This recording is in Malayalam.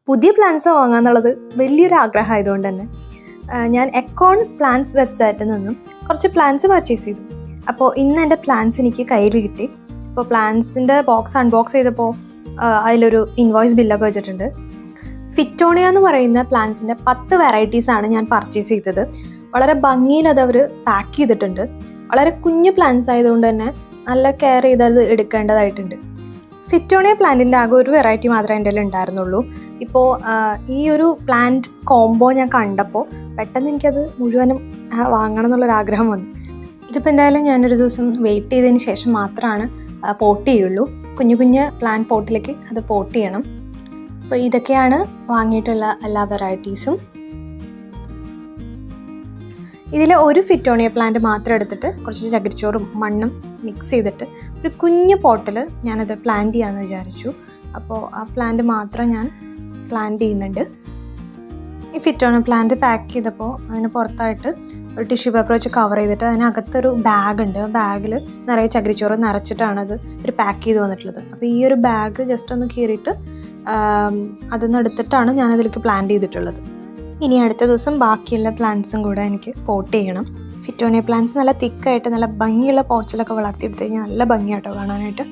പുതിയ പ്ലാന്റ്സ് വാങ്ങാന്നുള്ളത് വലിയൊരു ആഗ്രഹമായതുകൊണ്ട് തന്നെ ഞാൻ എക്കോൺ പ്ലാന്റ്സ് വെബ്സൈറ്റിൽ നിന്നും കുറച്ച് പ്ലാന്റ്സ് പർച്ചേസ് ചെയ്തു. അപ്പോൾ ഇന്ന് എൻ്റെ പ്ലാന്റ്സ് എനിക്ക് കയ്യിൽ കിട്ടി. അപ്പോൾ പ്ലാന്റ്സിൻ്റെ ബോക്സ് അൺബോക്സ് ചെയ്തപ്പോൾ അതിലൊരു ഇൻവോയ്സ് ബില്ലൊക്കെ വെച്ചിട്ടുണ്ട്. ഫിറ്റോണിയ എന്ന് പറയുന്ന പ്ലാന്റ്സിൻ്റെ 10 വെറൈറ്റീസാണ് ഞാൻ പർച്ചേസ് ചെയ്തത്. വളരെ ഭംഗിയിൽ അതവർ പാക്ക് ചെയ്തിട്ടുണ്ട്. വളരെ കുഞ്ഞു പ്ലാന്റ്സ് ആയതുകൊണ്ട് തന്നെ നല്ല കെയർ ചെയ്തത് എടുക്കേണ്ടതായിട്ടുണ്ട്. ഫിറ്റോണിയ പ്ലാന്റിൻ്റെ ആകെ ഒരു വെറൈറ്റി മാത്രമേ എൻ്റെ കയ്യിൽ ഉണ്ടായിരുന്നുള്ളൂ. ഇപ്പോൾ ഈ ഒരു പ്ലാന്റ് കോംബോ ഞാൻ കണ്ടപ്പോൾ പെട്ടെന്ന് എനിക്കത് മുഴുവനും വാങ്ങണം എന്നുള്ളൊരാഗ്രഹം വന്നു. ഇതിപ്പോൾ എന്തായാലും ഞാനൊരു ദിവസം വെയിറ്റ് ചെയ്തതിന് ശേഷം മാത്രമാണ് പോട്ട് ചെയ്യുള്ളൂ. കുഞ്ഞു കുഞ്ഞ് പ്ലാന്റ് പോട്ടിലേക്ക് അത് പോട്ട് ചെയ്യണം. അപ്പോൾ ഇതൊക്കെയാണ് വാങ്ങിയിട്ടുള്ള എല്ലാ വെറൈറ്റീസും. ഇതിൽ ഒരു ഫിറ്റോണിയ പ്ലാന്റ് മാത്രം എടുത്തിട്ട് കുറച്ച് ചകിരിച്ചോറും മണ്ണും മിക്സ് ചെയ്തിട്ട് ഒരു കുഞ്ഞു പോട്ടിൽ ഞാനത് പ്ലാന്റ് ചെയ്യാമെന്ന് വിചാരിച്ചു. അപ്പോൾ ആ പ്ലാന്റ് മാത്രം ഞാൻ പ്ലാന്റ് ചെയ്യുന്നുണ്ട്. ഈ ഫിറ്റോണിയ പ്ലാന്റ് പാക്ക് ചെയ്തപ്പോൾ അതിന് പുറത്തായിട്ട് ഒരു ടിഷ്യൂ പേപ്പർ വെച്ച് കവർ ചെയ്തിട്ട് അതിനകത്തൊരു ബാഗുണ്ട്. ആ ബാഗിൽ നിറയെ ചകിരിച്ചോറ് നിറച്ചിട്ടാണത് ഒരു പാക്ക് ചെയ്ത് വന്നിട്ടുള്ളത്. അപ്പോൾ ഈ ഒരു ബാഗ് ജസ്റ്റ് ഒന്ന് കീറിയിട്ട് അതിൽ എടുത്തിട്ടാണ് ഞാനതിലേക്ക് പ്ലാന്റ് ചെയ്തിട്ടുള്ളത്. ഇനി അടുത്ത ദിവസം ബാക്കിയുള്ള പ്ലാന്റ്സും കൂടെ എനിക്ക് പോട്ട് ചെയ്യണം. ഫിറ്റോണിയ പ്ലാന്റ്സ് നല്ല തിക്കായിട്ട് നല്ല ഭംഗിയുള്ള പോട്ട്സിലൊക്കെ വളർത്തിയെടുത്ത് കഴിഞ്ഞാൽ നല്ല ഭംഗിയാട്ടോ കാണാനായിട്ട്.